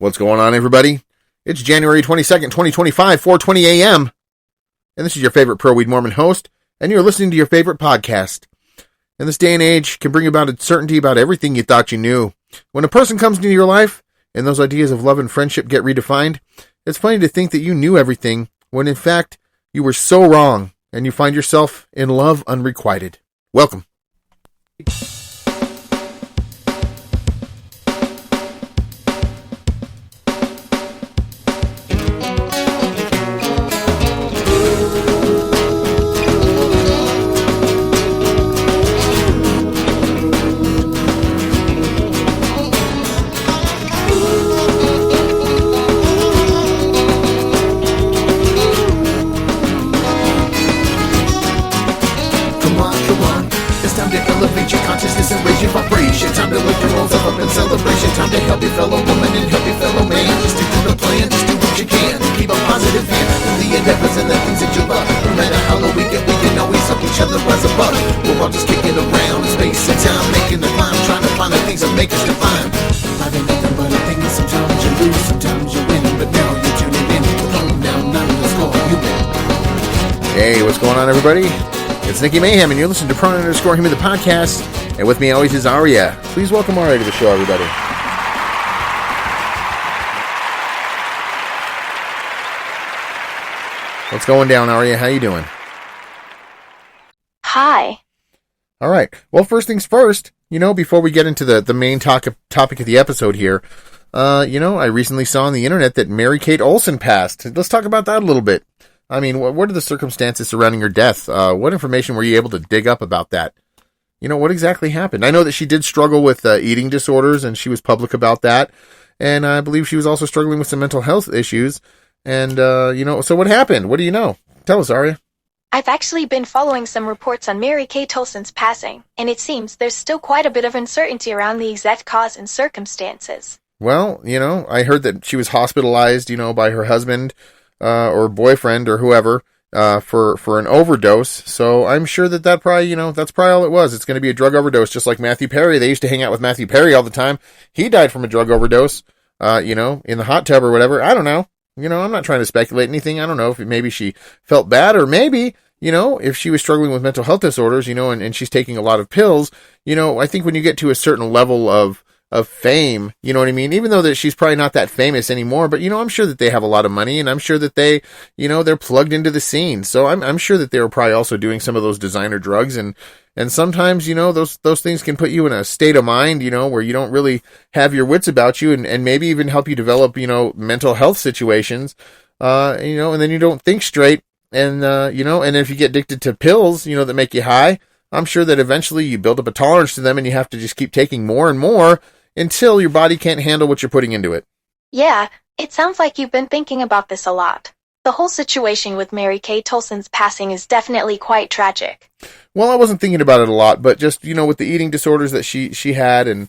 What's going on, everybody? It's January 22nd, 2025, 4:20 a.m., and this is your favorite pro-weed Mormon host, and you're listening to your favorite podcast. And this day and age can bring about uncertainty about everything you thought you knew. When a person comes into your life, and those ideas of love and friendship get redefined, it's funny to think that you knew everything, when in fact, you were so wrong, and you find yourself in love unrequited. Welcome. Hey, what's going on, everybody? It's Nikki Mayhem, and you're listening to Pronoun_Him the podcast. And with me always is Aria. Please welcome Aria to the show, everybody. What's going down, Aria? How you doing? Hi. All right. Well, first things first, before we get into the main topic of the episode here, I recently saw on the internet that Mary Kate Olsen passed. Let's talk about that a little bit. I mean, what are the circumstances surrounding her death? What information were you able to dig up about that? What exactly happened? I know that she did struggle with eating disorders, and she was public about that. And I believe she was also struggling with some mental health issues. And, so what happened? What do you know? Tell us, Aria. I've actually been following some reports on Mary Kate Olsen's passing, and it seems there's still quite a bit of uncertainty around the exact cause and circumstances. Well, I heard that she was hospitalized, by her husband, or boyfriend or whoever, for an overdose. So I'm sure that probably, that's probably all it was. It's going to be a drug overdose, just like Matthew Perry. They used to hang out with Matthew Perry all the time. He died from a drug overdose, in the hot tub or whatever. I don't know. I'm not trying to speculate anything. I don't know if maybe she felt bad, or maybe, if she was struggling with mental health disorders, and she's taking a lot of pills, I think when you get to a certain level of fame, you know what I mean? Even though that she's probably not that famous anymore, but, I'm sure that they have a lot of money, and I'm sure that they, they're plugged into the scene. So I'm sure that they were probably also doing some of those designer drugs, and sometimes, those things can put you in a state of mind, where you don't really have your wits about you, and maybe even help you develop, mental health situations, and then you don't think straight, and, and if you get addicted to pills, that make you high, I'm sure that eventually you build up a tolerance to them, and you have to just keep taking more and more until your body can't handle what you're putting into it. Yeah, it sounds like you've been thinking about this a lot. The whole situation with Mary Kate Olsen's passing is definitely quite tragic. Well, I wasn't thinking about it a lot, but just, with the eating disorders that she had and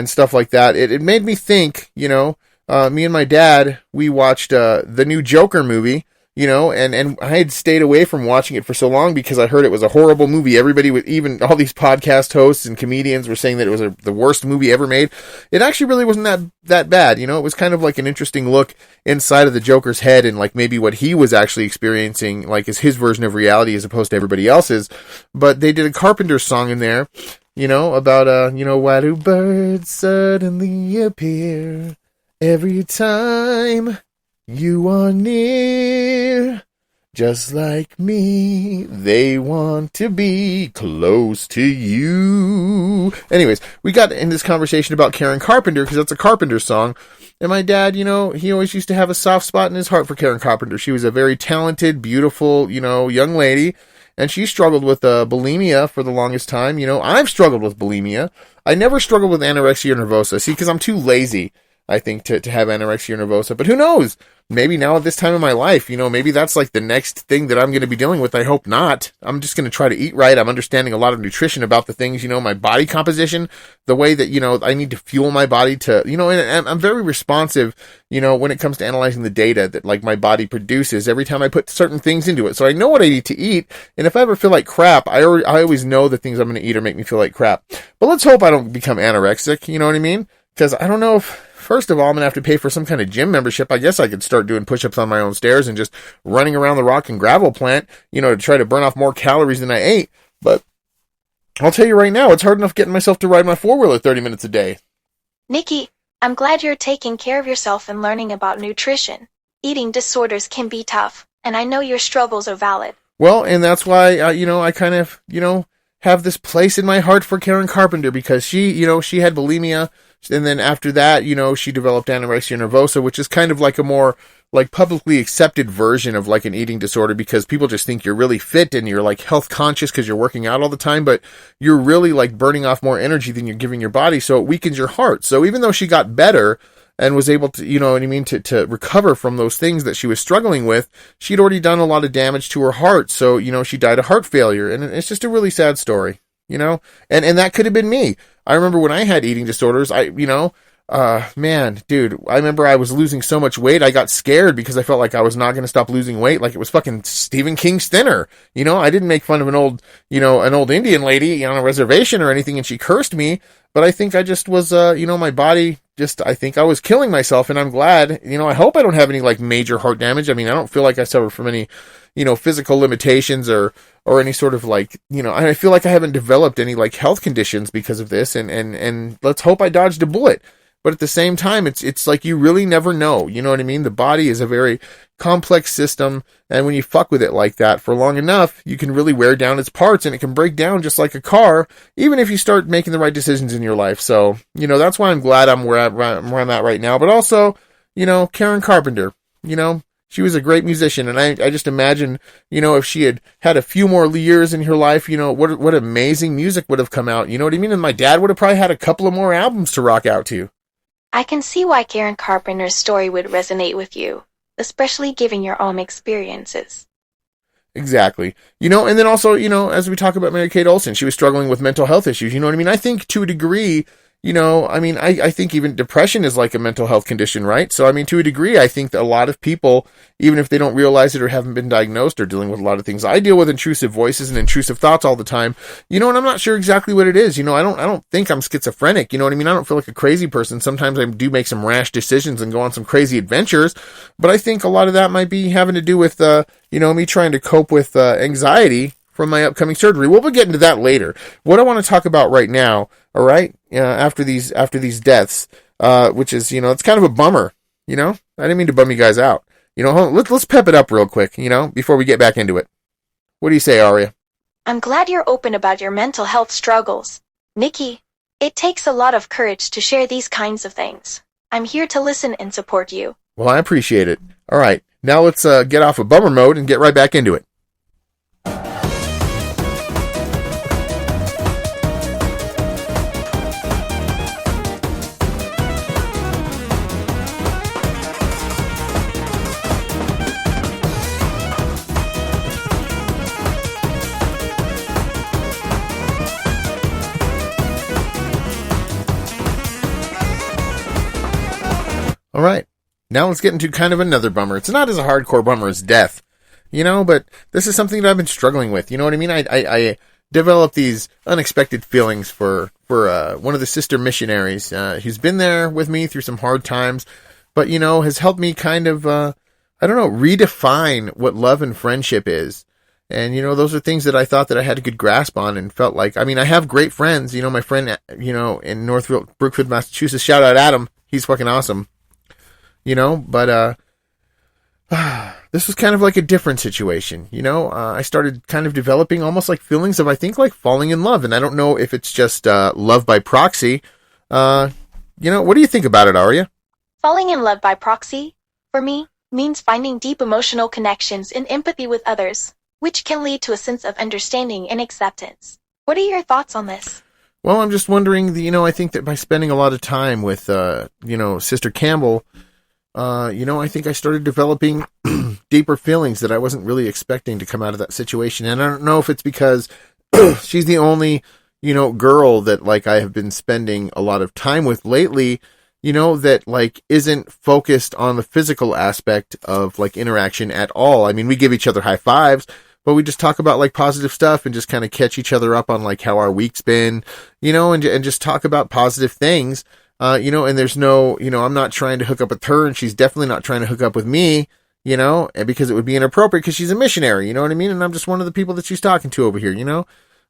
stuff like that, it made me think, me and my dad, we watched the new Joker movie, and I had stayed away from watching it for so long because I heard it was a horrible movie. Everybody, even all these podcast hosts and comedians, were saying that it was the worst movie ever made. It actually really wasn't that bad. It was kind of like an interesting look inside of the Joker's head, and like maybe what he was actually experiencing, like is his version of reality as opposed to everybody else's. But they did a Carpenter song in there, about, why do birds suddenly appear every time you are near? Just like me, they want to be close to you. Anyways, we got in this conversation about Karen Carpenter, because that's a Carpenter song. And my dad, he always used to have a soft spot in his heart for Karen Carpenter. She was a very talented, beautiful, young lady. And she struggled with bulimia for the longest time. I've struggled with bulimia. I never struggled with anorexia nervosa. See, because I'm too lazy, I think, to have anorexia nervosa. But who knows? Maybe now at this time in my life, maybe that's like the next thing that I'm going to be dealing with. I hope not. I'm just going to try to eat right. I'm understanding a lot of nutrition about the things, my body composition, the way that, I need to fuel my body to, and I'm very responsive, when it comes to analyzing the data that like my body produces every time I put certain things into it. So I know what I need to eat. And if I ever feel like crap, I always know the things I'm going to eat or make me feel like crap. But let's hope I don't become anorexic. You know what I mean? Because I don't know if first of all, I'm going to have to pay for some kind of gym membership. I guess I could start doing push-ups on my own stairs and just running around the rock and gravel plant, to try to burn off more calories than I ate. But I'll tell you right now, it's hard enough getting myself to ride my four-wheeler 30 minutes a day. Nikki, I'm glad you're taking care of yourself and learning about nutrition. Eating disorders can be tough, and I know your struggles are valid. Well, and that's why, I kind of, have this place in my heart for Karen Carpenter, because she had bulimia, and then after that, she developed anorexia nervosa, which is kind of like a more like publicly accepted version of like an eating disorder, because people just think you're really fit and you're like health conscious because you're working out all the time, but you're really like burning off more energy than you're giving your body, so it weakens your heart. So even though she got better and was able to, to recover from those things that she was struggling with, she'd already done a lot of damage to her heart. So, she died of heart failure. And it's just a really sad story, and that could have been me. I remember when I had eating disorders, man, dude, I remember I was losing so much weight, I got scared because I felt like I was not going to stop losing weight. Like it was fucking Stephen King's Thinner. I didn't make fun of an old Indian lady on a reservation or anything, and she cursed me. But I think I just was, my body I think I was killing myself, and I'm glad, I hope I don't have any like major heart damage. I mean, I don't feel like I suffer from any, physical limitations or any sort of like, I feel like I haven't developed any like health conditions because of this, and let's hope I dodged a bullet. But at the same time, it's like you really never know. You know what I mean? The body is a very complex system, and when you fuck with it like that for long enough, you can really wear down its parts, and it can break down just like a car, even if you start making the right decisions in your life. So, that's why I'm glad I'm where I'm at right now. But also, Karen Carpenter, she was a great musician, and I just imagine, if she had had a few more years in her life, what amazing music would have come out. You know what I mean? And my dad would have probably had a couple of more albums to rock out to. I can see why Karen Carpenter's story would resonate with you, especially given your own experiences. Exactly. And then also, as we talk about Mary-Kate Olsen, she was struggling with mental health issues. You know what I mean? I think to a degree, I think even depression is like a mental health condition, right? So, to a degree, I think that a lot of people, even if they don't realize it or haven't been diagnosed, are dealing with a lot of things. I deal with intrusive voices and intrusive thoughts all the time, and I'm not sure exactly what it is. I don't think I'm schizophrenic. You know what I mean? I don't feel like a crazy person. Sometimes I do make some rash decisions and go on some crazy adventures, but I think a lot of that might be having to do with, me trying to cope with anxiety from my upcoming surgery. We'll be getting to that later. What I want to talk about right now, all right, after these deaths, which is, it's kind of a bummer, I didn't mean to bum you guys out. Let's pep it up real quick, before we get back into it. What do you say, Aria? I'm glad you're open about your mental health struggles. Nikki, it takes a lot of courage to share these kinds of things. I'm here to listen and support you. Well, I appreciate it. All right, now let's get off of bummer mode and get right back into it. All right, now let's get into kind of another bummer. It's not as a hardcore bummer as death, but this is something that I've been struggling with. You know what I mean? I developed these unexpected feelings for one of the sister missionaries who's been there with me through some hard times, but, has helped me kind of, redefine what love and friendship is. And, those are things that I thought that I had a good grasp on and felt like, I have great friends, my friend, in Northfield, Brookfield, Massachusetts, shout out Adam. He's fucking awesome. But this was kind of like a different situation. I started kind of developing almost like feelings of, I think, like falling in love. And I don't know if it's just love by proxy. What do you think about it, Aria? Falling in love by proxy, for me, means finding deep emotional connections and empathy with others, which can lead to a sense of understanding and acceptance. What are your thoughts on this? Well, I'm just wondering, I think that by spending a lot of time with, Sister Campbell, I think I started developing deeper feelings that I wasn't really expecting to come out of that situation. And I don't know if it's because she's the only, girl that like I have been spending a lot of time with lately, that like isn't focused on the physical aspect of like interaction at all. I mean, we give each other high fives, but we just talk about like positive stuff and just kind of catch each other up on like how our week's been, and just talk about positive things. And there's no, I'm not trying to hook up with her, and she's definitely not trying to hook up with me, and because it would be inappropriate because she's a missionary, you know what I mean? And I'm just one of the people that she's talking to over here,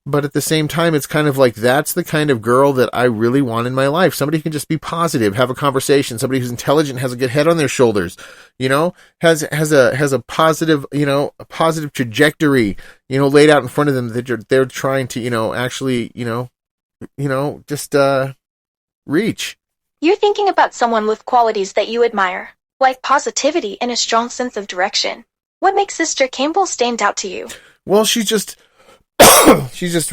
But at the same time, it's kind of like, that's the kind of girl that I really want in my life. Somebody who can just be positive, have a conversation, somebody who's intelligent, has a good head on their shoulders, has a positive, a positive trajectory, laid out in front of them that they're trying to, actually, just, reach. You're thinking about someone with qualities that you admire, like positivity and a strong sense of direction. What makes Sister Campbell stand out to you? Well, she's just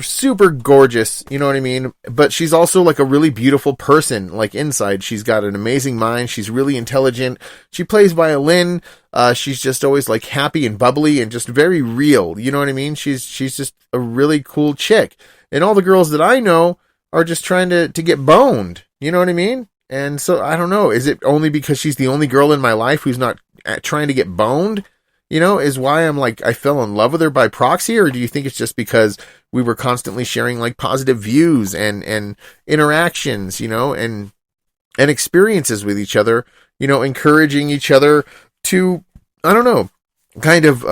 super gorgeous, you know what I mean? But she's also like a really beautiful person, like inside. She's got an amazing mind. She's really intelligent. She plays violin. She's just always like happy and bubbly and just very real. You know what I mean? She's just a really cool chick. And all the girls that I know are just trying to get boned. You know what I mean? And so I don't know. Is it only because she's the only girl in my life who's not trying to get boned? Is why I'm like, I fell in love with her by proxy? Or do you think it's just because we were constantly sharing like positive views and interactions, and experiences with each other, encouraging each other to, I don't know, kind of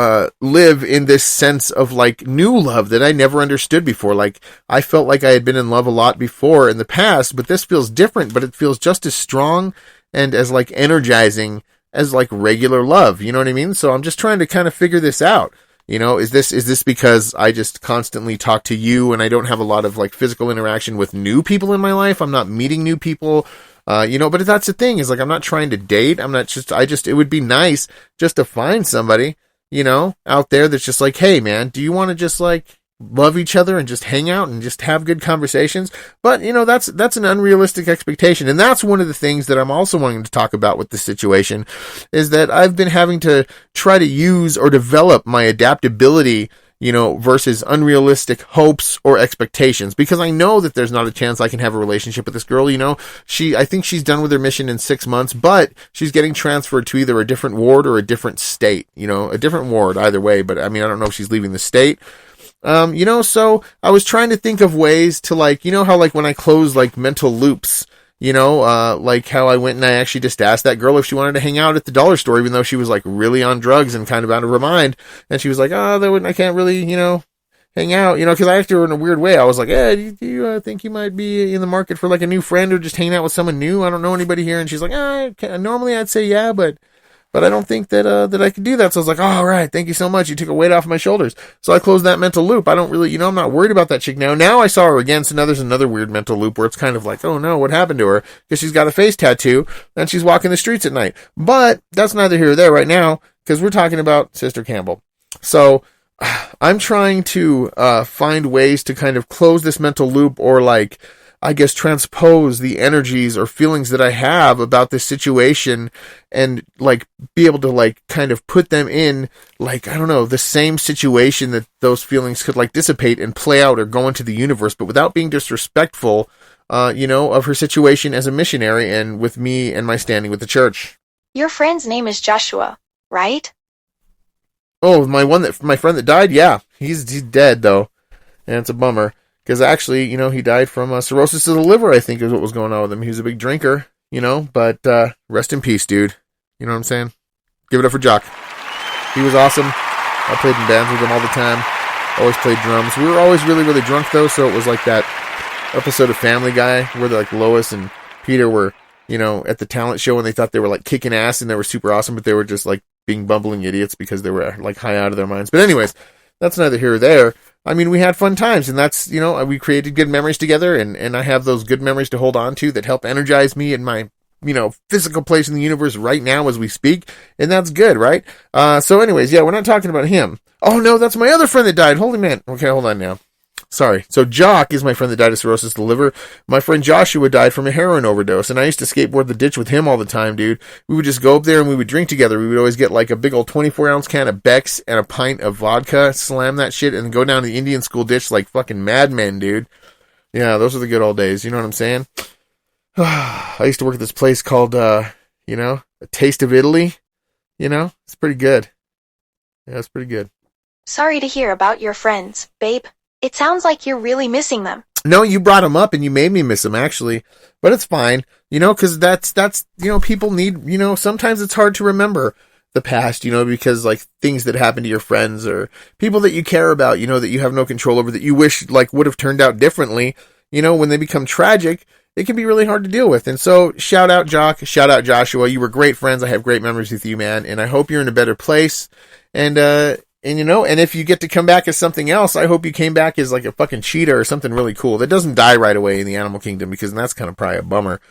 live in this sense of like new love that I never understood before. Like, I felt like I had been in love a lot before in the past, but this feels different, but it feels just as strong and as like energizing as like regular love, you know what I mean? So I'm just trying to kind of figure this out. Is this because I just constantly talk to you and I don't have a lot of like physical interaction with new people in my life? I'm not meeting new people, but that's the thing, is like, I'm not trying to date. It would be nice just to find somebody, out there that's just like, hey man, do you want to just like love each other and just hang out and just have good conversations? But that's an unrealistic expectation, and that's one of the things that I'm also wanting to talk about with this situation, is that I've been having to try to use or develop my adaptability, versus unrealistic hopes or expectations, because I know that there's not a chance I can have a relationship with this girl. I think she's done with her mission in 6 months, but she's getting transferred to either a different ward or a different state, a different ward either way. But I mean, I don't know if she's leaving the state. So I was trying to think of ways to like, how like when I close like mental loops, like how I went and I actually just asked that girl if she wanted to hang out at the dollar store, even though she was like really on drugs and kind of out of her mind. And she was like, I can't really, hang out, cause I asked her in a weird way. I was like, do you think you might be in the market for like a new friend or just hanging out with someone new? I don't know anybody here. And she's like, normally I'd say yeah, but I don't think that I could do that. So I was like, all right, thank you so much. You took a weight off my shoulders. So I closed that mental loop. I don't really, I'm not worried about that chick now. Now I saw her again. So now there's another weird mental loop where it's kind of like, oh no, what happened to her? Because she's got a face tattoo and she's walking the streets at night. But that's neither here or there right now, because we're talking about Sister Campbell. So I'm trying to find ways to kind of close this mental loop, or like, I guess, transpose the energies or feelings that I have about this situation, and like be able to like kind of put them in like, I don't know, the same situation that those feelings could like dissipate and play out or go into the universe, but without being disrespectful, of her situation as a missionary and with me and my standing with the church. Your friend's name is Joshua, right? Oh, my friend that died? Yeah, he's dead though. And it's a bummer. Because actually, he died from cirrhosis of the liver, I think is what was going on with him. He was a big drinker, but rest in peace, dude. You know what I'm saying? Give it up for Jock. He was awesome. I played in bands with him all the time. Always played drums. We were always really, really drunk, though, so it was like that episode of Family Guy where like Lois and Peter were, at the talent show, and they thought they were like kicking ass and they were super awesome, but they were just like being bumbling idiots because they were like high out of their minds. But anyways, that's neither here or there. I mean, we had fun times, and that's, we created good memories together, and I have those good memories to hold on to that help energize me in my, physical place in the universe right now as we speak, and that's good, right? So anyways, yeah, we're not talking about him. Oh no, that's my other friend that died. Holy man. Okay, hold on now. Sorry. So Jock is my friend that died of cirrhosis of the liver. My friend Joshua died from a heroin overdose, and I used to skateboard the ditch with him all the time, dude. We would just go up there and we would drink together. We would always get like a big old 24-ounce can of Beck's and a pint of vodka, slam that shit, and go down to the Indian school ditch like fucking madmen, dude. Yeah, those are the good old days. You know what I'm saying? I used to work at this place called, A Taste of Italy. It's pretty good. Yeah, it's pretty good. Sorry to hear about your friends, babe. It sounds like you're really missing them. No, you brought him up and you made me miss him, actually. But it's fine, because that's, people need, sometimes it's hard to remember the past, because like things that happen to your friends or people that you care about, that you have no control over, that you wish like would have turned out differently, when they become tragic, it can be really hard to deal with. And so shout out Jock, shout out Joshua. You were great friends. I have great memories with you, man. And I hope you're in a better place. And if you get to come back as something else, I hope you came back as like a fucking cheetah or something really cool that doesn't die right away in the animal kingdom, because that's kind of probably a bummer,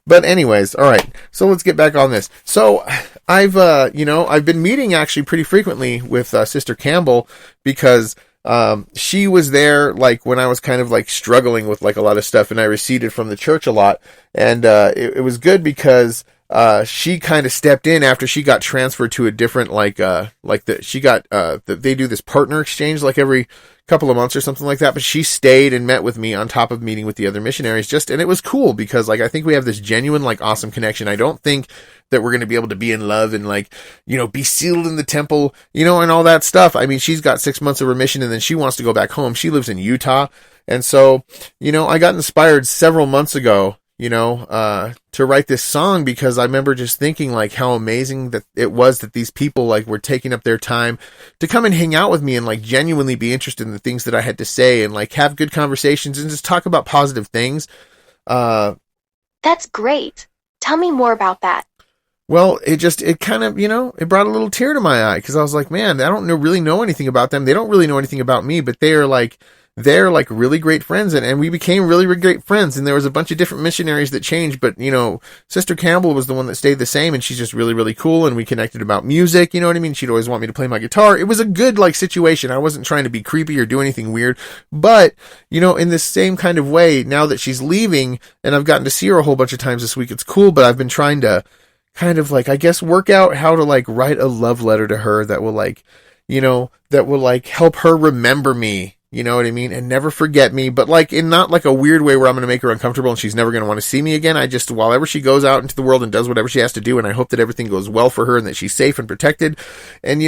But anyways, all right. So let's get back on this. So I've been meeting actually pretty frequently with Sister Campbell, because she was there like when I was kind of like struggling with like a lot of stuff, and I receded from the church a lot. And it was good because she kind of stepped in after she got transferred to a different they do this partner exchange like every couple of months or something like that, but she stayed and met with me on top of meeting with the other missionaries, and it was cool because like I think we have this genuine like awesome connection. I don't think that we're going to be able to be in love and like be sealed in the temple, and all that stuff. I mean, she's got 6 months of remission and then she wants to go back home. She lives in Utah, and so I got inspired several months ago to write this song, because I remember just thinking like how amazing that it was that these people like were taking up their time to come and hang out with me and like genuinely be interested in the things that I had to say and like have good conversations and just talk about positive things. That's great. Tell me more about that. Well, it kind of, it brought a little tear to my eye, because I was like, man, I don't really know anything about them. They don't really know anything about me, but they're like really great friends, and we became really, really great friends. And there was a bunch of different missionaries that changed, but Sister Campbell was the one that stayed the same, and she's just really, really cool. And we connected about music, you know what I mean? She'd always want me to play my guitar. It was a good like situation. I wasn't trying to be creepy or do anything weird, but in this same kind of way, now that she's leaving and I've gotten to see her a whole bunch of times this week, it's cool. But I've been trying to kind of like, I guess, work out how to like write a love letter to her that will like, that will like help her remember me. You know what I mean? And never forget me, but like in not like a weird way where I'm going to make her uncomfortable and she's never going to want to see me again. I just, while ever she goes out into the world and does whatever she has to do, and I hope that everything goes well for her and that she's safe and protected, and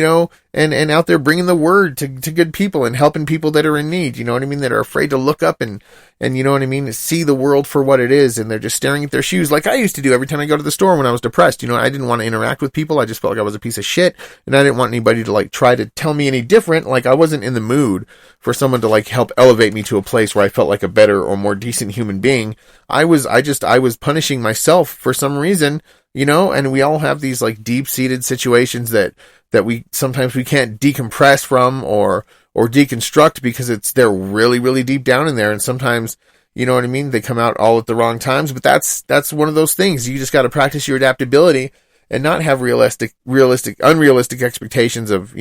and out there bringing the word to good people and helping people that are in need, you know what I mean? That are afraid to look up and you know what I mean? See the world for what it is, and they're just staring at their shoes like I used to do every time I go to the store when I was depressed. I didn't want to interact with people. I just felt like I was a piece of shit, and I didn't want anybody to like try to tell me any different. Like I wasn't in the mood for someone to like help elevate me to a place where I felt like a better or more decent human being. I was punishing myself for some reason, and we all have these like deep-seated situations that we sometimes we can't decompress from or deconstruct because they're really, really deep down in there. And sometimes, you know what I mean? They come out all at the wrong times, but that's one of those things. You just got to practice your adaptability and not have unrealistic expectations of,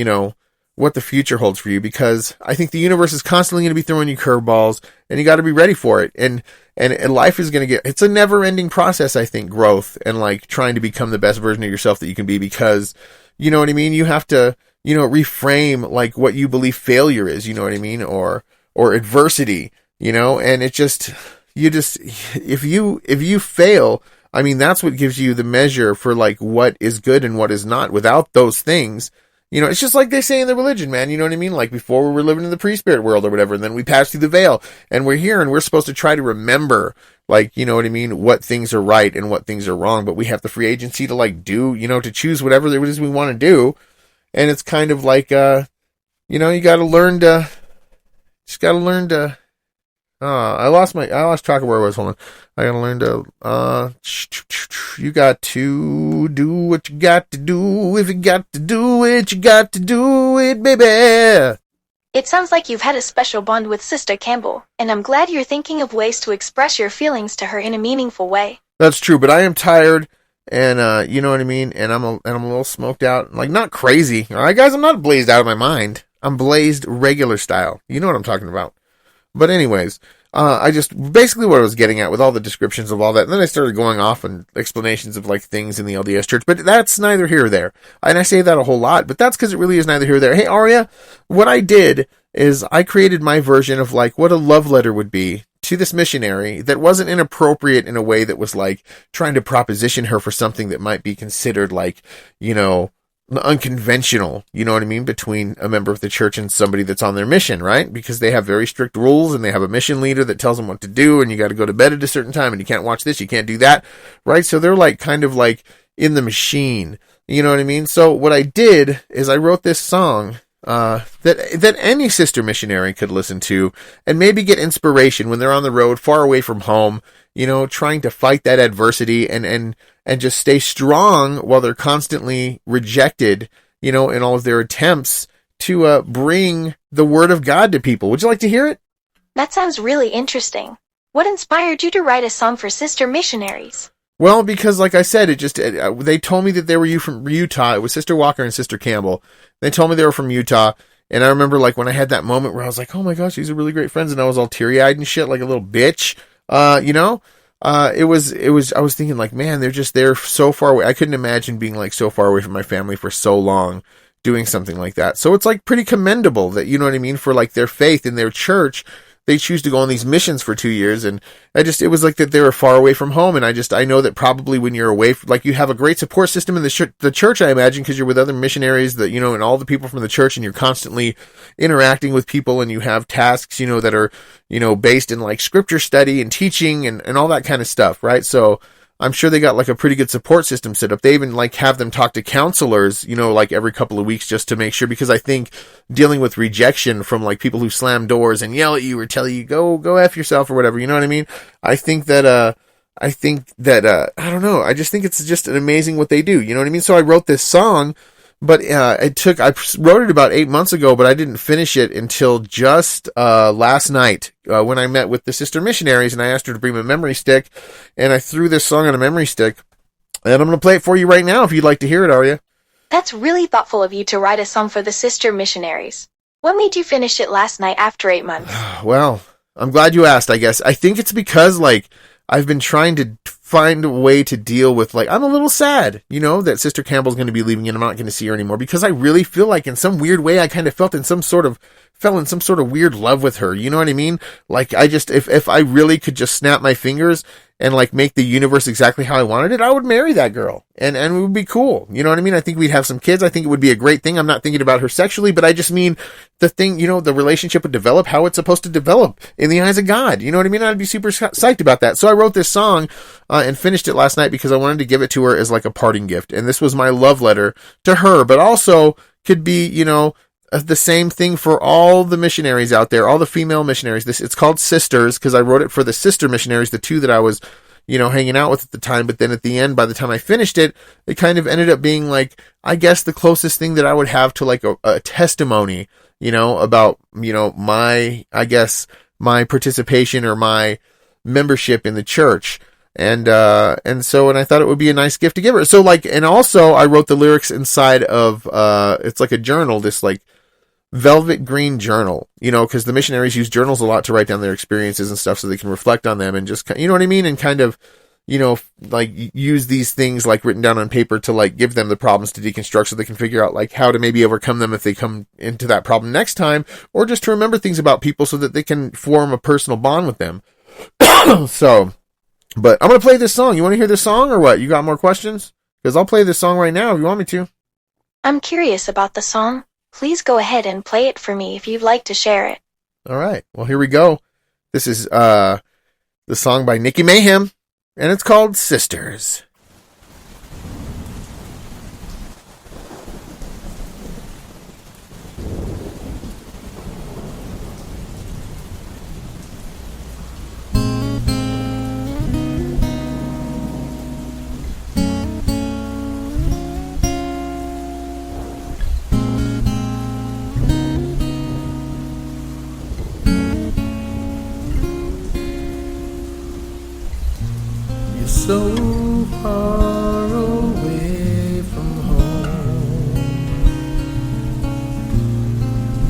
what the future holds for you, because I think the universe is constantly going to be throwing you curveballs, and you got to be ready for it. And life is going to it's a never ending process, I think, growth and like trying to become the best version of yourself that you can be, because you know what I mean? You have to, reframe like what you believe failure is, you know what I mean? Or adversity, and if you fail, I mean, that's what gives you the measure for like what is good and what is not. Without those things, it's just like they say in the religion, man. You know what I mean? Like before we were living in the pre-spirit world or whatever, and then we passed through the veil and we're here and we're supposed to try to remember, like, you know what I mean? What things are right and what things are wrong, but we have the free agency to like do, to choose whatever it is we want to do. And it's kind of like, you got to learn to, I lost track of where I was. Hold on. I gotta learn to, you got to do what you got to do. If you got to do it, you got to do it, baby. It sounds like you've had a special bond with Sister Campbell, and I'm glad you're thinking of ways to express your feelings to her in a meaningful way. That's true, but I am tired, and, you know what I mean? And I'm a little smoked out. Like, not crazy. Alright, guys, I'm not blazed out of my mind. I'm blazed regular style. You know what I'm talking about. But anyways, I just, basically what I was getting at with all the descriptions of all that, and then I started going off on explanations of like things in the LDS church, but that's neither here or there. And I say that a whole lot, but that's because it really is neither here or there. Hey, Aria, what I did is I created my version of like what a love letter would be to this missionary that wasn't inappropriate in a way that was like trying to proposition her for something that might be considered like, unconventional, you know what I mean, between a member of the church and somebody that's on their mission, right? Because they have very strict rules and they have a mission leader that tells them what to do, and you got to go to bed at a certain time and you can't watch this, you can't do that, right? So they're like kind of like in the machine, you know what I mean? So what I did is I wrote this song that any sister missionary could listen to and maybe get inspiration when they're on the road far away from home, you know, trying to fight that adversity and just stay strong while they're constantly rejected, you know, in all of their attempts to bring the word of God to people. Would you like to hear it? That sounds really interesting. What inspired you to write a song for sister missionaries? Well, because like I said, they told me that they were from Utah. It was Sister Walker and Sister Campbell. They told me they were from Utah. And I remember like when I had that moment where I was like, oh my gosh, these are really great friends. And I was all teary eyed and shit, like a little bitch. You know, I was thinking like, man, they're so far away. I couldn't imagine being like so far away from my family for so long doing something like that. So it's like pretty commendable that, you know what I mean, for like their faith in their church, they choose to go on these missions for 2 years. And it was like that they were far away from home. And I know that probably when you're away, like you have a great support system in the church, I imagine, because you're with other missionaries that, you know, and all the people from the church, and you're constantly interacting with people, and you have tasks, you know, that are, you know, based in like scripture study and teaching and all that kind of stuff. Right. So I'm sure they got like a pretty good support system set up. They even like have them talk to counselors, you know, like every couple of weeks just to make sure, because I think dealing with rejection from like people who slam doors and yell at you or tell you go F yourself or whatever, you know what I mean? I think that I don't know. I just think it's just an amazing what they do. You know what I mean? So I wrote this song, but I wrote it about 8 months ago, but I didn't finish it until just last night when I met with the sister missionaries, and I asked her to bring me a memory stick, and I threw this song on a memory stick, and I'm going to play it for you right now if you'd like to hear it, Arya. That's really thoughtful of you to write a song for the sister missionaries. What made you finish it last night after 8 months? Well, I'm glad you asked, I guess. I think it's because, like, I've been trying to find a way to deal with, like, I'm a little sad, you know, that Sister Campbell's going to be leaving and I'm not going to see her anymore, because I really feel like in some weird way I kind of fell in some sort of weird love with her. You know what I mean? Like, if I really could just snap my fingers and like make the universe exactly how I wanted it, I would marry that girl and it would be cool. You know what I mean? I think we'd have some kids. I think it would be a great thing. I'm not thinking about her sexually, but I just mean the thing, you know, the relationship would develop how it's supposed to develop in the eyes of God. You know what I mean? I'd be super psyched about that. So I wrote this song and finished it last night because I wanted to give it to her as like a parting gift. And this was my love letter to her, but also could be, you know, the same thing for all the missionaries out there, all the female missionaries. It's called Sisters because I wrote it for the sister missionaries, the two that I was, you know, hanging out with at the time. But then at the end, by the time I finished it, it kind of ended up being like, I guess the closest thing that I would have to like a testimony, you know, about, you know, my participation or my membership in the church. And so I thought it would be a nice gift to give her. So like, and also I wrote the lyrics inside of, it's like a journal, this like velvet green journal, you know, because the missionaries use journals a lot to write down their experiences and stuff so they can reflect on them and just, you know what I mean? And kind of, you know, like use these things like written down on paper to like give them the problems to deconstruct so they can figure out like how to maybe overcome them if they come into that problem next time, or just to remember things about people so that they can form a personal bond with them. So, but I'm going to play this song. You want to hear this song or what? You got more questions? Because I'll play this song right now if you want me to. I'm curious about the song. Please go ahead and play it for me if you'd like to share it. All right. Well, here we go. This is the song by Nikki Mayhem, and it's called Sisters. So far away from home,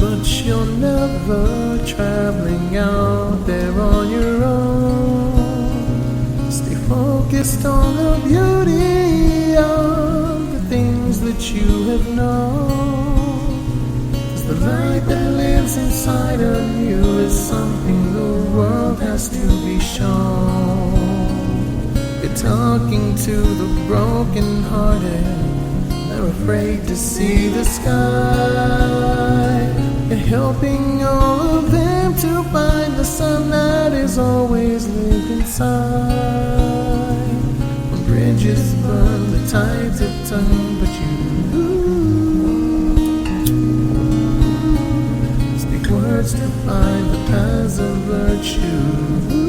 but you're never traveling out there on your own. Stay focused on the beauty of the things that you have known, 'cause the light that lives inside of you is something the world has to be shown. You're talking to the broken-hearted, they're are afraid to see the sky, and helping all of them to find the sun that is always lived inside. When bridges burn, the tides have turned, but you speak words to find the paths of virtue.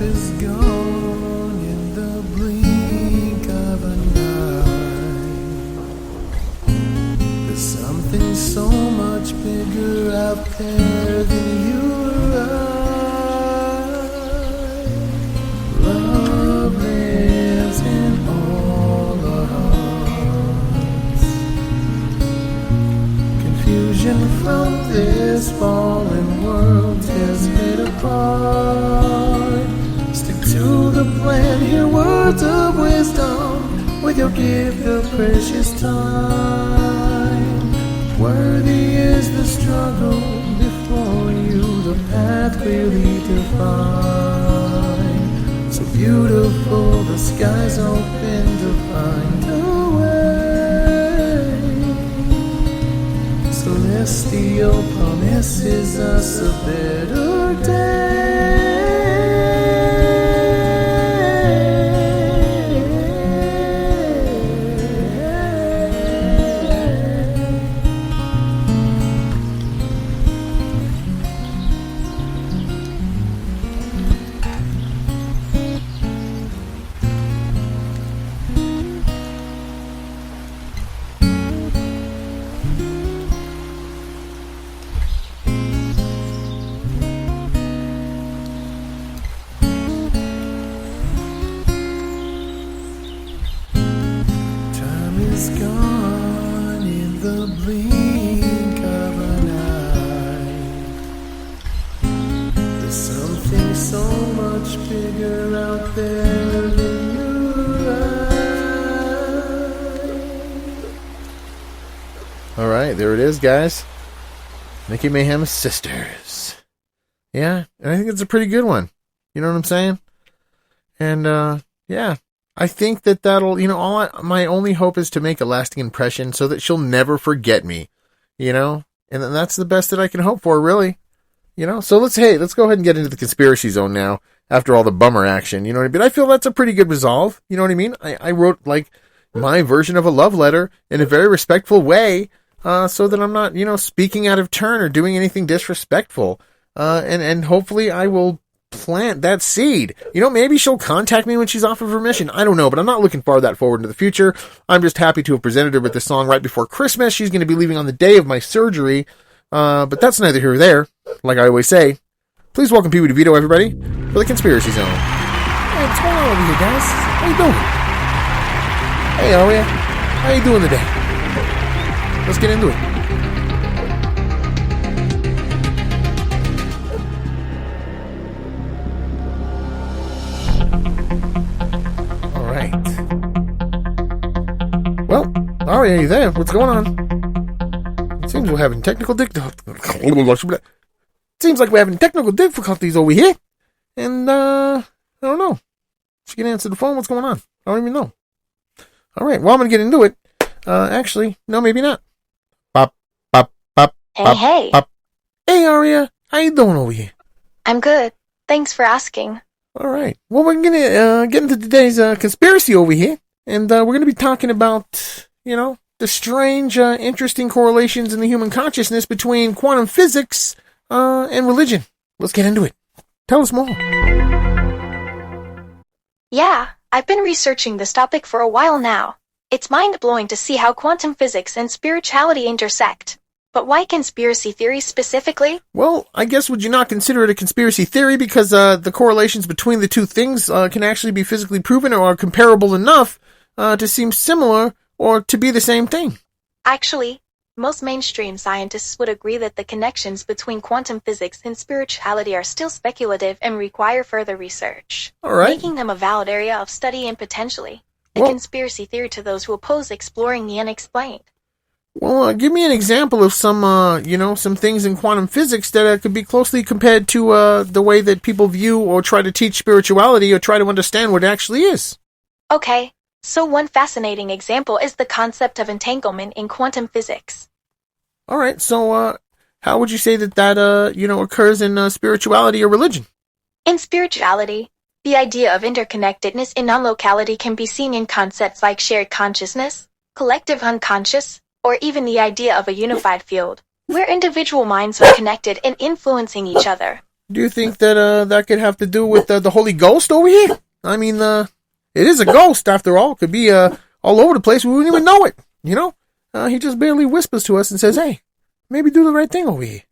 Is gone in the blink of an eye. There's something so much bigger out there than you or I. Love lives in all our hearts. Confusion from this fallen world tears it apart. To the plan, hear words of wisdom, with your gift of precious time. Worthy is the struggle before you, the path clearly defined. So beautiful, the skies open to find a way. Celestial promises us a better day. Gone in the blink of an eye. There's something so much bigger out there than you or I. Alright, there it is, guys. Nikki Mayhem's Sisters. Yeah, and I think it's a pretty good one. You know what I'm saying? And, yeah. I think that'll, my only hope is to make a lasting impression so that she'll never forget me, and that's the best that I can hope for, really, so let's go ahead and get into the conspiracy zone now after all the bummer action, you know what I mean? I feel that's a pretty good resolve, you know what I mean? I wrote, my version of a love letter in a very respectful way, so that I'm not, speaking out of turn or doing anything disrespectful, and hopefully I will plant that seed. Maybe she'll contact me when she's off of her mission. I don't know, but I'm not looking far that forward into the future. I'm just happy to have presented her with this song right before Christmas. She's going to be leaving on the day of my surgery, but that's neither here nor there. Like I always say, please welcome Pee Wee DeVito, everybody, for the Conspiracy Zone. Hey, what's going on over here, guys? How you doing? Hey, Aria. How you doing today? Let's get into it. Well, Aria, are you there? What's going on? It seems we're having technical difficulties over here. And, I don't know. She can answer the phone. What's going on? I don't even know. Alright, well, I'm gonna get into it. Actually, no, maybe not. Pop, pop, pop, pop, Hey. pop. Hey, Aria. How you doing over here? I'm good. Thanks for asking. Alright. Well, we're gonna, get into today's, conspiracy over here. And we're going to be talking about, the strange, interesting correlations in the human consciousness between quantum physics and religion. Let's get into it. Tell us more. Yeah, I've been researching this topic for a while now. It's mind-blowing to see how quantum physics and spirituality intersect. But why conspiracy theories specifically? Well, I guess would you not consider it a conspiracy theory because the correlations between the two things can actually be physically proven or are comparable enough to seem similar or to be the same thing? Actually, most mainstream scientists would agree that the connections between quantum physics and spirituality are still speculative and require further research, All right. making them a valid area of study and potentially a conspiracy theory to those who oppose exploring the unexplained. Well, give me an example of some, some things in quantum physics that could be closely compared to the way that people view or try to teach spirituality or try to understand what it actually is. Okay, so one fascinating example is the concept of entanglement in quantum physics. All right, so how would you say that occurs in spirituality or religion? In spirituality, the idea of interconnectedness in non-locality can be seen in concepts like shared consciousness, collective unconscious, or even the idea of a unified field, where individual minds are connected and influencing each other. Do you think that that could have to do with the Holy Ghost over here? I mean, it is a ghost after all. It could be all over the place. We wouldn't even know it, He just barely whispers to us and says, hey, maybe do the right thing over here.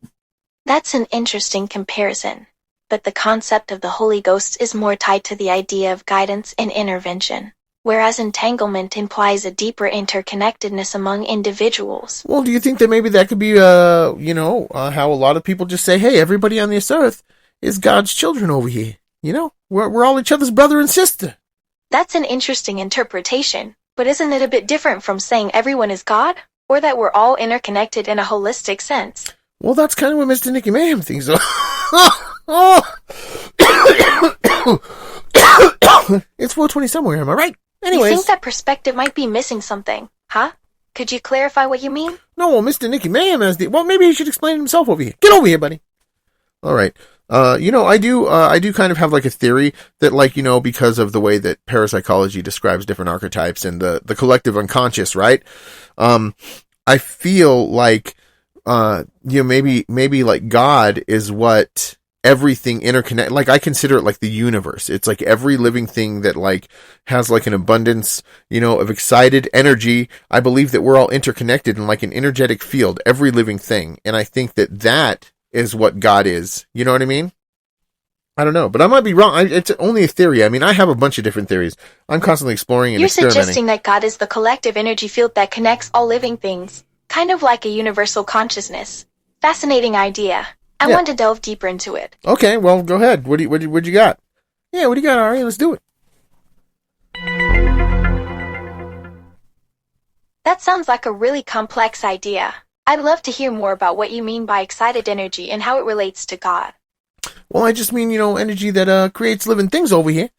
That's an interesting comparison, but the concept of the Holy Ghost is more tied to the idea of guidance and intervention, whereas entanglement implies a deeper interconnectedness among individuals. Well, do you think that maybe that could be, how a lot of people just say, hey, everybody on this earth is God's children over here. We're all each other's brother and sister. That's an interesting interpretation, but isn't it a bit different from saying everyone is God, or that we're all interconnected in a holistic sense? Well, that's kind of what Mr. Nikki Mayhem thinks. It's 4:20 somewhere, am I right? Anyways. You think that perspective might be missing something, huh? Could you clarify what you mean? No, well, Mr. Nikki Mayhem has well, maybe he should explain himself over here. Get over here, buddy. All right. I do kind of have like a theory that because of the way that parapsychology describes different archetypes and the collective unconscious, right? I feel like, maybe like God is what everything interconnect. Like I consider it like the universe. It's like every living thing that has an abundance, of excited energy. I believe that we're all interconnected in like an energetic field, every living thing. And I think that is what God is. You know what I mean? I don't know, but I might be wrong. It's only a theory. I mean, I have a bunch of different theories. I'm constantly exploring and experimenting. You're suggesting that God is the collective energy field that connects all living things, kind of like a universal consciousness. Fascinating idea. I want to delve deeper into it. Okay, well, go ahead. What you got? Yeah, what do you got, Ari? Let's do it. That sounds like a really complex idea. I'd love to hear more about what you mean by excited energy and how it relates to God. Well, I just mean, energy that creates living things over here.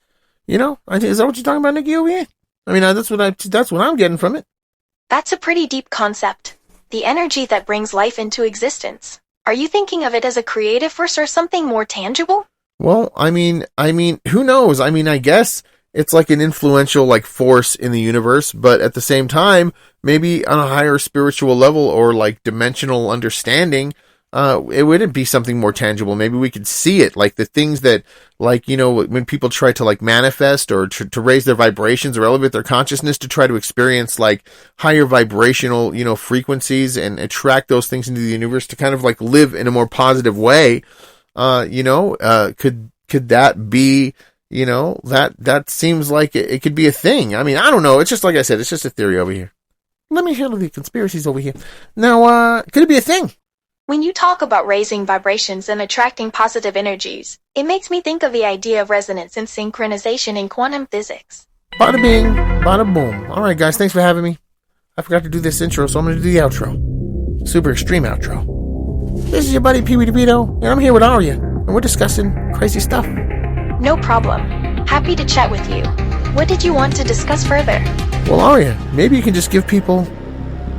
Is that what you're talking about, Nikki, over here? I mean, that's what I'm getting from it. That's a pretty deep concept. The energy that brings life into existence. Are you thinking of it as a creative force or something more tangible? Well, I mean, who knows? I mean, I guess it's like an influential force in the universe, but at the same time, maybe on a higher spiritual level or dimensional understanding, it wouldn't be something more tangible. Maybe we could see it, like the things that, when people try to manifest or to raise their vibrations or elevate their consciousness to try to experience higher vibrational, frequencies and attract those things into the universe to kind of live in a more positive way. Could that be, that seems like it could be a thing. I mean, I don't know. It's just like I said, it's just a theory over here. Let me handle the conspiracies over here. Now, could it be a thing? When you talk about raising vibrations and attracting positive energies, it makes me think of the idea of resonance and synchronization in quantum physics. Bada bing, bada boom. All right, guys, thanks for having me. I forgot to do this intro, so I'm going to do the outro. Super extreme outro. This is your buddy Pee Wee DeVito, and I'm here with Arya, and we're discussing crazy stuff. No problem. Happy to chat with you. What did you want to discuss further? Well, Arya, maybe you can just give people,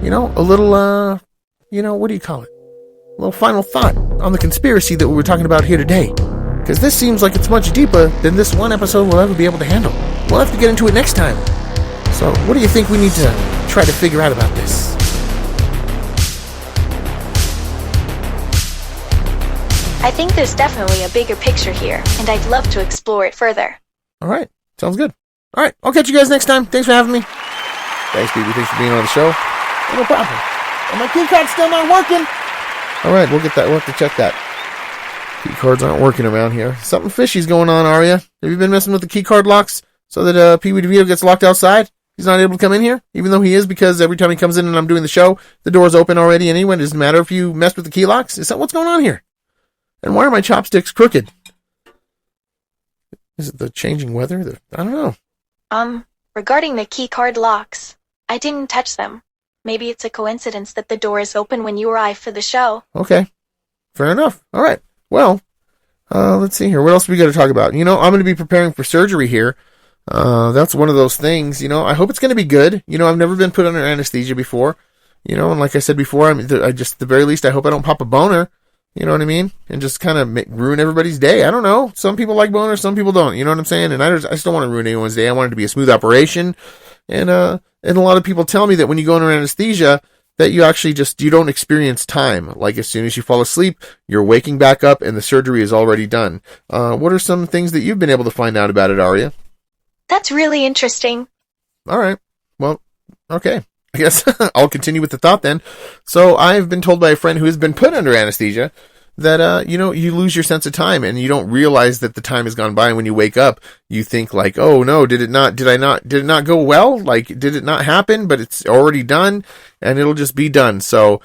a little, what do you call it? A little final thought on the conspiracy that we were talking about here today. Because this seems like it's much deeper than this one episode will ever be able to handle. We'll have to get into it next time. So, what do you think we need to try to figure out about this? I think there's definitely a bigger picture here, and I'd love to explore it further. All right. Sounds good. All right. I'll catch you guys next time. Thanks for having me. Thanks, baby. Thanks for being on the show. No problem. And my key card's still not working. All right. We'll have to check that. Key cards aren't working around here. Something fishy's going on, Arya. Have you been messing with the key card locks so that Pee Wee DeVito gets locked outside? He's not able to come in here, even though he is, because every time he comes in and I'm doing the show, the door's open already anyway. It doesn't matter if you messed with the key locks. Is that what's going on here? And why are my chopsticks crooked? Is it the changing weather? I don't know. Regarding the key card locks, I didn't touch them. Maybe it's a coincidence that the door is open when you arrive for the show. Okay. Fair enough. All right. Well, let's see here. What else we got to talk about? I'm going to be preparing for surgery here. That's one of those things, I hope it's going to be good. I've never been put under anesthesia before, and like I said before, I just, at the very least, I hope I don't pop a boner, you know what I mean? And just kind of ruin everybody's day. I don't know. Some people like boners, some people don't, you know what I'm saying? And I just don't want to ruin anyone's day. I want it to be a smooth operation. And a lot of people tell me that when you go under anesthesia, that you actually you don't experience time. Like as soon as you fall asleep, you're waking back up and the surgery is already done. What are some things that you've been able to find out about it, Aria? That's really interesting. All right. Well, okay. I guess I'll continue with the thought then. So I've been told by a friend who has been put under anesthesia that, you lose your sense of time and you don't realize that the time has gone by. And when you wake up, you think like, oh no, did it not go well? Like, did it not happen? But it's already done and it'll just be done. So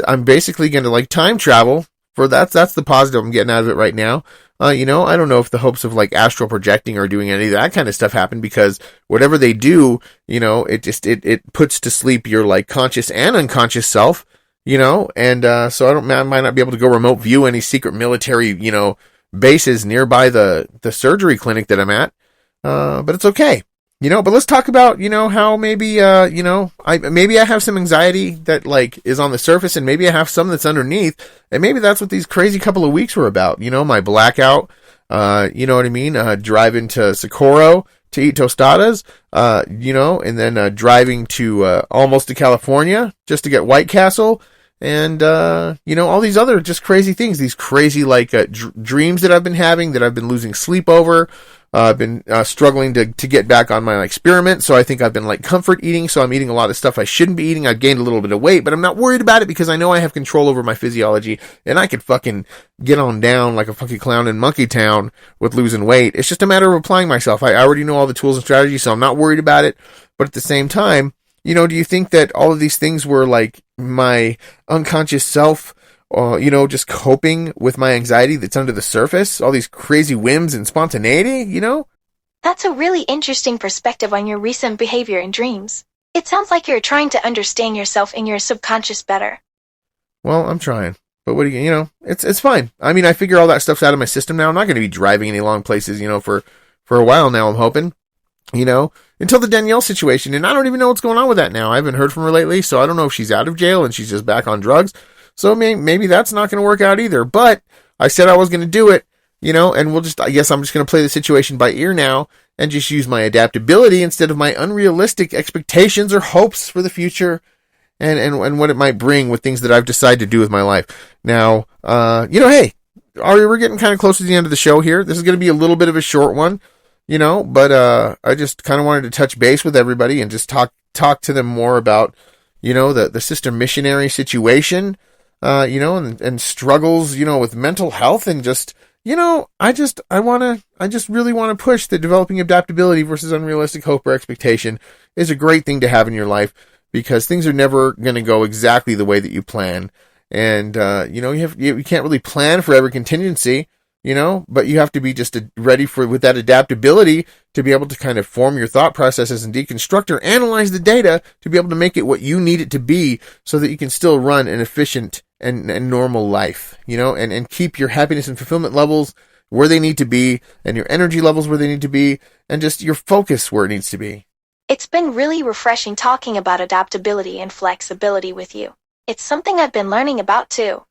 I'm basically going to like time travel for that's the positive I'm getting out of it right now. I don't know if the hopes of like astral projecting or doing any of that kind of stuff happen because whatever they do, it puts to sleep your like conscious and unconscious self, and so I might not be able to go remote view any secret military, bases nearby the surgery clinic that I'm at. But it's okay. But let's talk about, how maybe, maybe I have some anxiety that like is on the surface and maybe I have some that's underneath and maybe that's what these crazy couple of weeks were about. My blackout, you know what I mean? Driving to Socorro to eat tostadas, and then, driving to, almost to California just to get White Castle and, all these other just crazy things, these crazy like, dreams that I've been having that I've been losing sleep over. I've been struggling to get back on my experiment, so I think I've been like comfort eating, so I'm eating a lot of stuff I shouldn't be eating. I've gained a little bit of weight, but I'm not worried about it because I know I have control over my physiology, and I could fucking get on down like a fucking clown in Monkey Town with losing weight. It's just a matter of applying myself. I already know all the tools and strategies, so I'm not worried about it, but at the same time, do you think that all of these things were like my unconscious self just coping with my anxiety that's under the surface, all these crazy whims and spontaneity, That's a really interesting perspective on your recent behavior and dreams. It sounds like you're trying to understand yourself and your subconscious better. Well, I'm trying. But what do it's fine. I mean, I figure all that stuff's out of my system now. I'm not going to be driving any long places, for a while now, I'm hoping, until the Danielle situation. And I don't even know what's going on with that now. I haven't heard from her lately, so I don't know if she's out of jail and she's just back on drugs. So maybe that's not going to work out either. But I said I was going to do it, and I guess I'm just going to play the situation by ear now and just use my adaptability instead of my unrealistic expectations or hopes for the future and what it might bring with things that I've decided to do with my life. Now, hey, Ari, we're getting kind of close to the end of the show here. This is going to be a little bit of a short one, but I just kind of wanted to touch base with everybody and just talk to them more about, the sister missionary situation. And struggles, with mental health and just, I just really want to push that developing adaptability versus unrealistic hope or expectation is a great thing to have in your life because things are never going to go exactly the way that you plan. And, you can't really plan for every contingency, but you have to be just ready with that adaptability to be able to kind of form your thought processes and deconstruct or analyze the data to be able to make it what you need it to be so that you can still run an efficient and normal life, and keep your happiness and fulfillment levels where they need to be and your energy levels where they need to be and just your focus where it needs to be. It's been really refreshing talking about adaptability and flexibility with you. It's something I've been learning about too.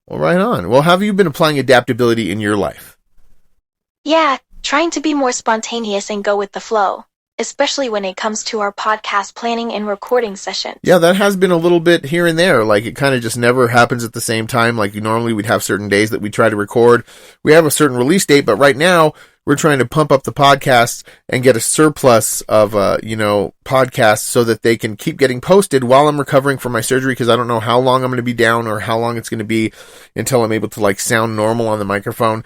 Well, right on. Well, have you been applying adaptability in your life? Yeah, trying to be more spontaneous and go with the flow, especially when it comes to our podcast planning and recording sessions. Yeah, that has been a little bit here and there. Like, it kind of just never happens at the same time. Like, normally we'd have certain days that we try to record. We have a certain release date, but right now we're trying to pump up the podcasts and get a surplus of, podcasts so that they can keep getting posted while I'm recovering from my surgery, because I don't know how long I'm going to be down or how long it's going to be until I'm able to, like, sound normal on the microphone,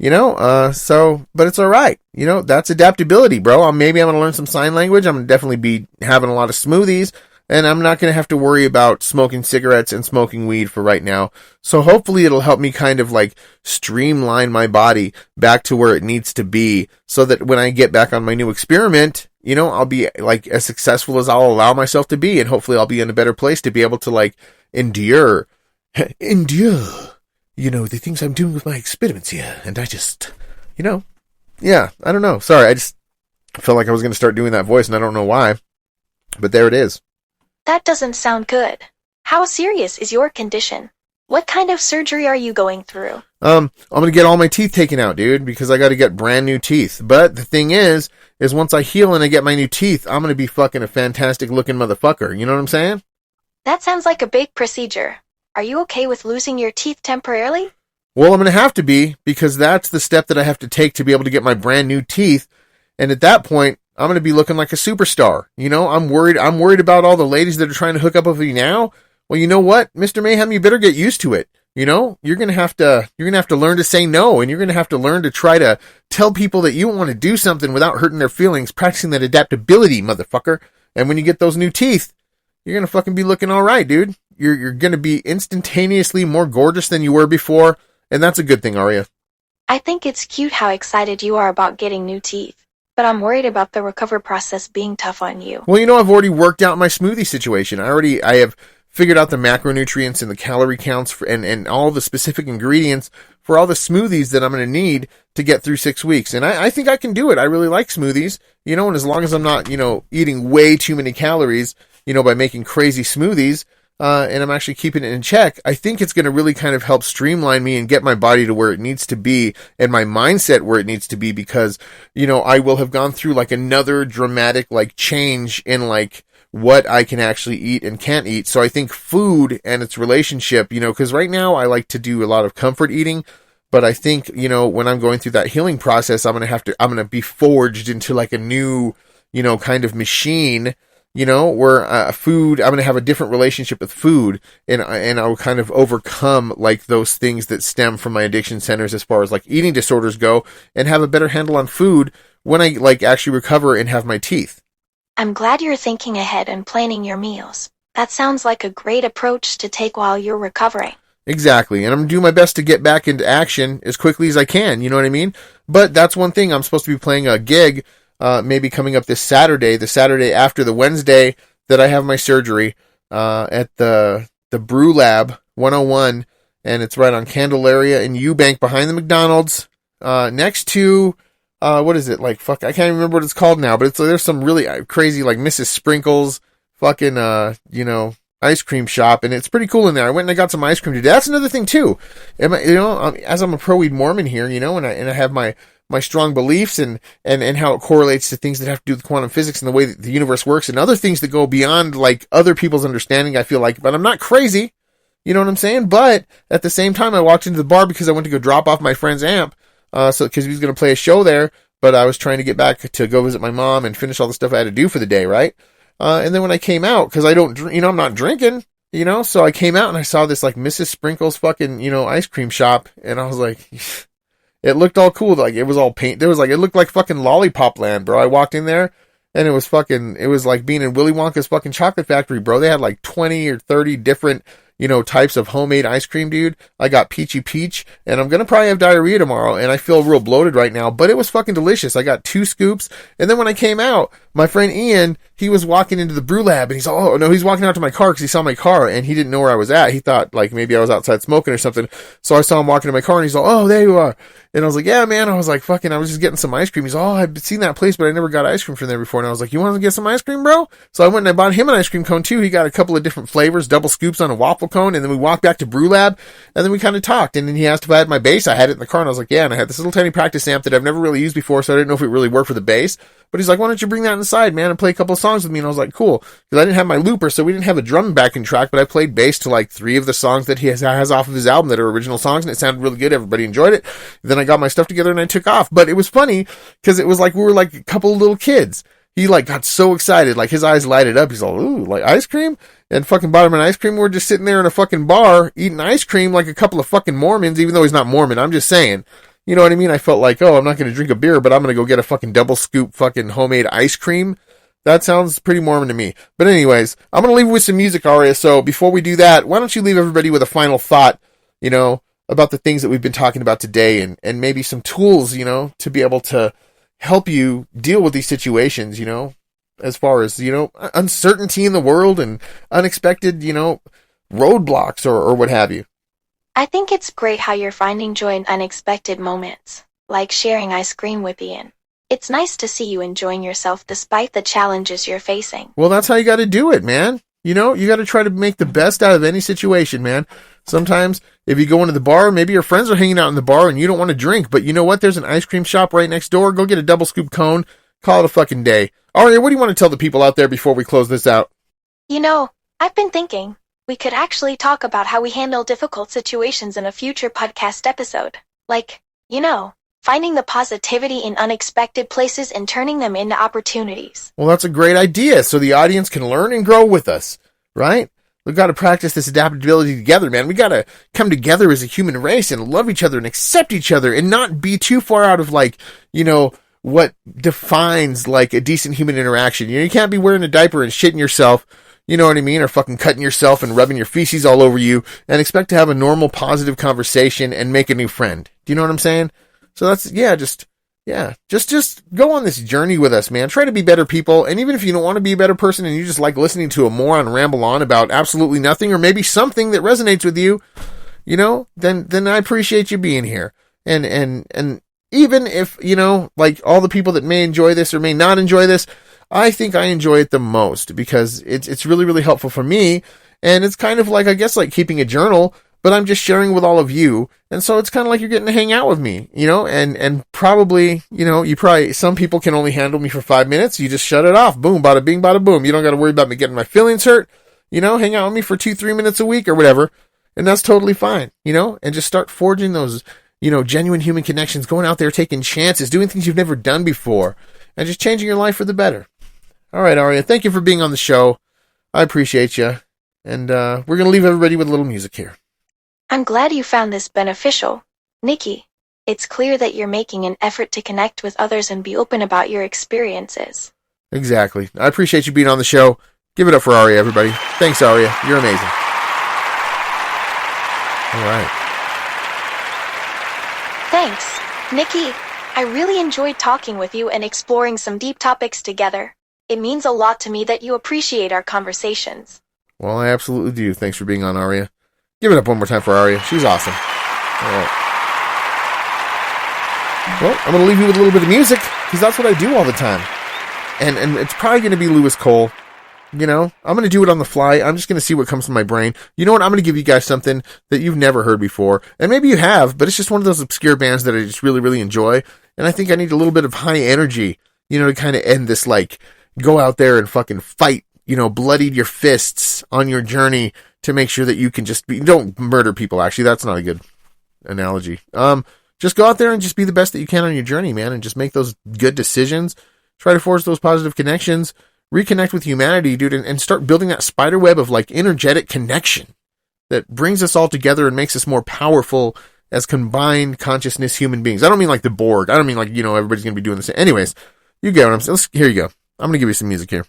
but it's all right. That's adaptability, bro. Maybe I'm going to learn some sign language. I'm going to definitely be having a lot of smoothies. and I'm not going to have to worry about smoking cigarettes and smoking weed for right now. So hopefully it'll help me kind of like streamline my body back to where it needs to be, so that when I get back on my new experiment, you know, I'll be like as successful as I'll allow myself to be, and hopefully I'll be in a better place to be able to like endure, you know, the things I'm doing with my experiments here. And I just, you know, yeah, I don't know. Sorry, I just felt like I was going to start doing that voice, and I don't know why, but there it is. That doesn't sound good. How serious is your condition? What kind of surgery are you going through? I'm going to get all my teeth taken out, dude, because I got to get brand new teeth. But the thing is once I heal and I get my new teeth, I'm going to be fucking a fantastic looking motherfucker. You know what I'm saying? That sounds like a big procedure. Are you okay with losing your teeth temporarily? Well, I'm going to have to be, because that's the step that I have to take to be able to get my brand new teeth. And at that point, I'm going to be looking like a superstar. You know, I'm worried about all the ladies that are trying to hook up with me now. Well, you know what, Mr. Mayhem, you better get used to it. You know, you're going to have to learn to say no, and you're going to have to learn to try to tell people that you want to do something without hurting their feelings, practicing that adaptability, motherfucker. And when you get those new teeth, you're going to fucking be looking all right, dude. You're going to be instantaneously more gorgeous than you were before, and that's a good thing, Aria. I think it's cute how excited you are about getting new teeth, but I'm worried about the recovery process being tough on you. Well, you know, I've already worked out my smoothie situation. I have figured out the macronutrients and the calorie counts and all the specific ingredients for all the smoothies that I'm going to need to get through 6 weeks. And I think I can do it. I really like smoothies, you know, and as long as I'm not, you know, eating way too many calories, you know, by making crazy smoothies, and I'm actually keeping it in check, I think it's going to really kind of help streamline me and get my body to where it needs to be and my mindset where it needs to be, because, you know, I will have gone through like another dramatic like change in like what I can actually eat and can't eat. So I think food and its relationship, you know, because right now I like to do a lot of comfort eating, but I think, you know, when I'm going through that healing process, I'm going to be forged into like a new, you know, kind of machine, you know, where food, I'm going to have a different relationship with food, and I'll kind of overcome like those things that stem from my addiction centers as far as like eating disorders go, and have a better handle on food when I like actually recover and have my teeth. I'm glad you're thinking ahead and planning your meals. That sounds like a great approach to take while you're recovering. Exactly, and I'm going to do my best to get back into action as quickly as I can, you know what I mean? But that's one thing, I'm supposed to be playing a gig, maybe coming up this Saturday, the Saturday after the Wednesday that I have my surgery, at the Brew Lab 101, and it's right on Candelaria in Eubank behind the McDonald's, next to, what is it, like, fuck, I can't even remember what it's called now, but there's some really crazy, like, Mrs. Sprinkles, fucking, you know, ice cream shop, and it's pretty cool in there. I went and I got some ice cream today. That's another thing, too. You know, as I'm a pro-weed Mormon here, you know, and I have my strong beliefs and how it correlates to things that have to do with quantum physics and the way that the universe works and other things that go beyond, like, other people's understanding, I feel like, but I'm not crazy. You know what I'm saying? But at the same time, I walked into the bar because I went to go drop off my friend's amp, because he was going to play a show there, but I was trying to get back to go visit my mom and finish all the stuff I had to do for the day, right? And then when I came out, because I don't, you know, I'm not drinking, you know, so I came out and I saw this, like, Mrs. Sprinkles fucking, you know, ice cream shop, and I was like, it looked all cool, like, it was all paint, there was, like, it looked like fucking Lollipop Land, bro. I walked in there, and it was like being in Willy Wonka's fucking chocolate factory, bro. They had, like, 20 or 30 different, you know, types of homemade ice cream, dude. I got Peachy Peach, and I'm gonna probably have diarrhea tomorrow, and I feel real bloated right now, but it was fucking delicious. I got 2 scoops, and then when I came out, my friend Ian, he was walking into the brew lab, and he's all, oh, no, he's walking out to my car, because he saw my car, and he didn't know where I was at. He thought, like, maybe I was outside smoking or something, so I saw him walking to my car, and he's all, oh, there you are. And I was like, yeah, man. I was like, fucking, I was just getting some ice cream. He's all, oh, I've seen that place, but I never got ice cream from there before. And I was like, you want to get some ice cream, bro? So I went and I bought him an ice cream cone too. He got a couple of different flavors, double scoops on a waffle cone. And then we walked back to Brew Lab, and then we kind of talked. And then he asked if I had my bass. I had it in the car, and I was like, yeah. And I had this little tiny practice amp that I've never really used before, so I didn't know if it really worked for the bass. But he's like, why don't you bring that inside, man, and play a couple of songs with me? And I was like, cool. Because I didn't have my looper, so we didn't have a drum backing track, but I played bass to like 3 of the songs that he has off of his album that are original songs, and it sounded really good. Everybody enjoyed it. Then I got my stuff together and I took off. But it was funny, because it was like we were like a couple of little kids. He like got so excited, like his eyes lighted up. He's all, ooh, like ice cream? And fucking bought him an ice cream. We're just sitting there in a fucking bar eating ice cream like a couple of fucking Mormons, even though he's not Mormon. I'm just saying. You know what I mean? I felt like, oh, I'm not going to drink a beer, but I'm going to go get a fucking double scoop fucking homemade ice cream. That sounds pretty Mormon to me. But anyways, I'm going to leave you with some music, Aria. So before we do that, why don't you leave everybody with a final thought, about the things that we've been talking about today and maybe some tools, to be able to help you deal with these situations, as far as, uncertainty in the world and unexpected, roadblocks or what have you. I think it's great how you're finding joy in unexpected moments, like sharing ice cream with Ian. It's nice to see you enjoying yourself despite the challenges you're facing. Well, that's how you got to do it, man. You got to try to make the best out of any situation, man. Sometimes if you go into the bar, maybe your friends are hanging out in the bar and you don't want to drink, but you know what? There's an ice cream shop right next door. Go get a double scoop cone. Call it a fucking day. Aria, what do you want to tell the people out there before we close this out? I've been thinking we could actually talk about how we handle difficult situations in a future podcast episode. Like, finding the positivity in unexpected places and turning them into opportunities. Well, that's a great idea, so the audience can learn and grow with us, right? We've got to practice this adaptability together, man. We got to come together as a human race and love each other and accept each other and not be too far out of, what defines, a decent human interaction. You can't be wearing a diaper and shitting yourself, you know what I mean, or fucking cutting yourself and rubbing your feces all over you and expect to have a normal, positive conversation and make a new friend. Do you know what I'm saying? So that's, just go on this journey with us, man. Try to be better people. And even if you don't want to be a better person and you just like listening to a moron ramble on about absolutely nothing or maybe something that resonates with you, then I appreciate you being here. And even if, all the people that may enjoy this or may not enjoy this, I think I enjoy it the most because it's really, really helpful for me. And it's kind of like keeping a journal, but I'm just sharing with all of you. And so it's kind of like you're getting to hang out with me, and probably, some people can only handle me for 5 minutes. You just shut it off. Boom, bada bing, bada boom. You don't got to worry about me getting my feelings hurt, hang out with me for 2-3 minutes a week or whatever. And that's totally fine, and just start forging those, genuine human connections, going out there, taking chances, doing things you've never done before and just changing your life for the better. All right, Aria, thank you for being on the show. I appreciate you. And we're going to leave everybody with a little music here. I'm glad you found this beneficial. Nikki, it's clear that you're making an effort to connect with others and be open about your experiences. Exactly. I appreciate you being on the show. Give it up for Aria, everybody. Thanks, Aria. You're amazing. All right. Thanks, Nikki. I really enjoyed talking with you and exploring some deep topics together. It means a lot to me that you appreciate our conversations. Well, I absolutely do. Thanks for being on, Aria. Give it up one more time for Aria. She's awesome. All right. Well, I'm going to leave you with a little bit of music because that's what I do all the time. And it's probably going to be Lewis Cole. I'm going to do it on the fly. I'm just going to see what comes to my brain. You know what? I'm going to give you guys something that you've never heard before. And maybe you have, but it's just one of those obscure bands that I just really, really enjoy. And I think I need a little bit of high energy, to kind of end this, go out there and fucking fight, bloodied your fists on your journey to make sure that you can don't murder people. Actually, that's not a good analogy. Just go out there and just be the best that you can on your journey, man. And just make those good decisions. Try to forge those positive connections. Reconnect with humanity, dude, and start building that spider web of energetic connection that brings us all together and makes us more powerful as combined consciousness human beings. I don't mean like the Borg. I don't mean everybody's going to be doing the same. Anyways, you get what I'm saying. Here you go. I'm going to give you some music here.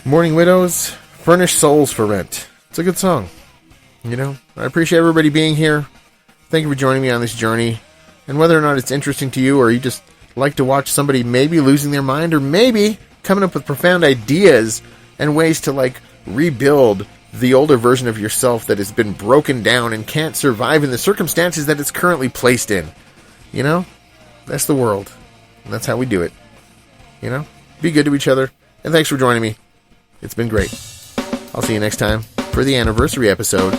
Mourning Widows, Furnish Souls for Rent. It's a good song. You know, I appreciate everybody being here. Thank you for joining me on this journey. And whether or not it's interesting to you, or you just like to watch somebody maybe losing their mind, or maybe coming up with profound ideas and ways to, like, rebuild the older version of yourself that has been broken down and can't survive in the circumstances that it's currently placed in. You know? That's the world. And that's how we do it. You know? Be good to each other. And thanks for joining me. It's been great. I'll see you next time for the anniversary episode.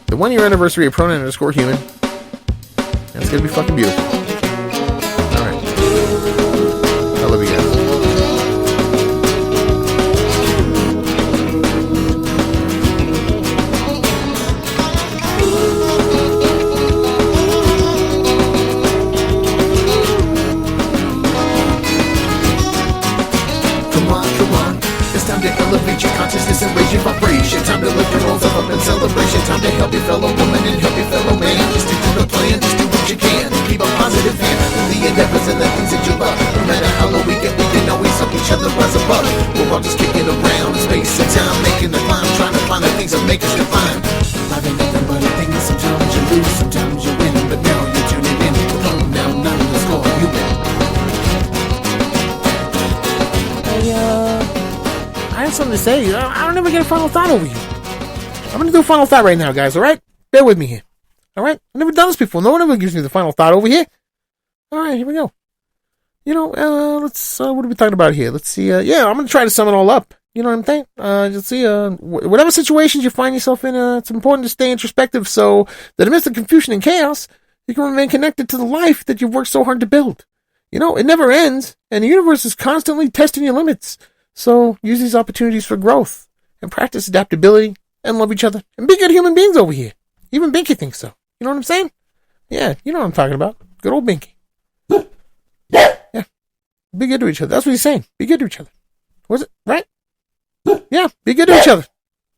The 1-year anniversary of Pronoun_Human. And it's going to be fucking beautiful. Alright. I love you guys. Elevate your consciousness and raise your vibration. Time to lift your rolls up in celebration. Time to help your fellow woman and help your fellow man. Just stick to the plan, just do what you can. Keep a positive hand in the endeavors and the things that you love. No matter how low we can always help each other rise above. We're all just kicking around in space and time, making the climb, trying to find the things that make us define. Life ain't nothing but a thing. Sometimes you lose, sometimes you win, but now you're tuning in. Now, unrequited. I have something to say. I don't ever get a final thought over here. I'm going to do a final thought right now, guys, alright? Bear with me here. Alright? I've never done this before. No one ever gives me the final thought over here. Alright, here we go. You know, let's, what are we talking about here? Let's see, yeah, I'm going to try to sum it all up. You know what I'm saying? Let's see, whatever situations you find yourself in, it's important to stay introspective so that amidst the confusion and chaos, you can remain connected to the life that you've worked so hard to build. You know, it never ends, and the universe is constantly testing your limits. So use these opportunities for growth and practice adaptability and love each other and be good human beings over here. Even Binky thinks so. You know what I'm saying? Yeah, you know what I'm talking about. Good old Binky. Yeah. Be good to each other. That's what he's saying. Be good to each other. Was it? Right? Yeah, be good to each other.